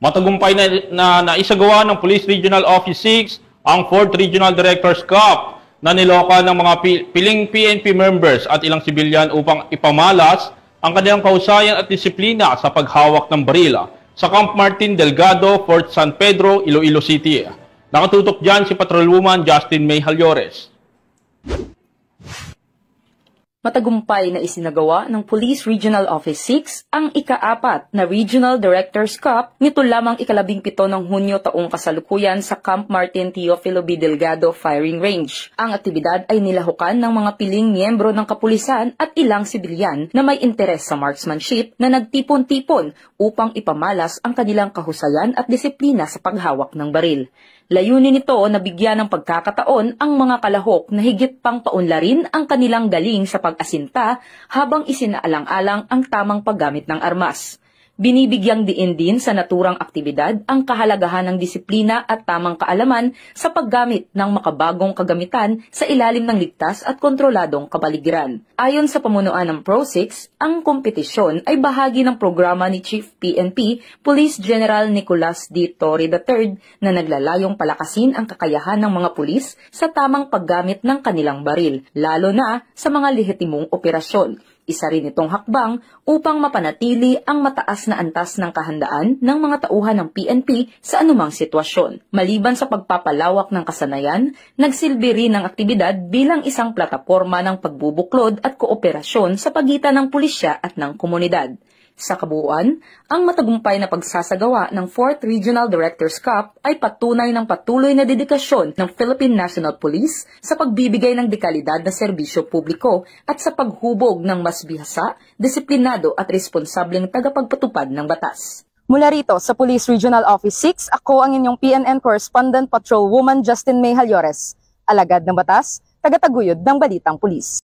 Matagumpay na naisagawa ng Police Regional Office 6 ang 4th Regional Director's Cup na niloka ng mga piling PNP members at ilang sibilyan upang ipamalas ang kanilang kahusayan at disiplina sa paghawak ng baril sa Camp Martin Delgado, Fort San Pedro, Iloilo City. Nakatutok dyan si Patrolwoman Justin May Halyores. Matagumpay na isinagawa ng Police Regional Office 6 ang ika-4 na Regional Directors Cup nito lamang ika-17 ng Hunyo taong kasalukuyan sa Camp Martin Teofilo B. Delgado Firing Range. Ang aktibidad ay nilahukan ng mga piling miyembro ng kapulisan at ilang sibilyan na may interes sa marksmanship na nagtipon-tipon upang ipamalas ang kanilang kahusayan at disiplina sa paghawak ng baril. Layunin nito na bigyan ng pagkakataon ang mga kalahok na higit pang paunlarin ang kanilang galing sa pag-asinta habang isinaalang-alang ang tamang paggamit ng armas. Binibigyang diin din sa naturang aktibidad ang kahalagahan ng disiplina at tamang kaalaman sa paggamit ng makabagong kagamitan sa ilalim ng ligtas at kontroladong kapaligiran. Ayon sa pamunuan ng Pro-6, ang kompetisyon ay bahagi ng programa ni Chief PNP Police General Nicolas D. Torre III na naglalayong palakasin ang kakayahan ng mga pulis sa tamang paggamit ng kanilang baril, lalo na sa mga lehitimong operasyon. Isa rin itong hakbang upang mapanatili ang mataas na antas ng kahandaan ng mga tauhan ng PNP sa anumang sitwasyon. Maliban sa pagpapalawak ng kasanayan, nagsilbi rin ang aktibidad bilang isang plataporma ng pagbubuklod at kooperasyon sa pagitan ng pulisya at ng komunidad. Sa kabuuan, ang matagumpay na pagsasagawa ng 4th Regional Directors Cup ay patunay ng patuloy na dedikasyon ng Philippine National Police sa pagbibigay ng dekalidad na serbisyo publiko at sa paghubog ng mas bihasa, disiplinado at responsableng tagapagpatupad ng batas. Mula rito sa Police Regional Office 6, ako ang inyong PNN Correspondent Patrolwoman Justin May Halyores, alagad ng batas, tagataguyod ng Balitang Pulis.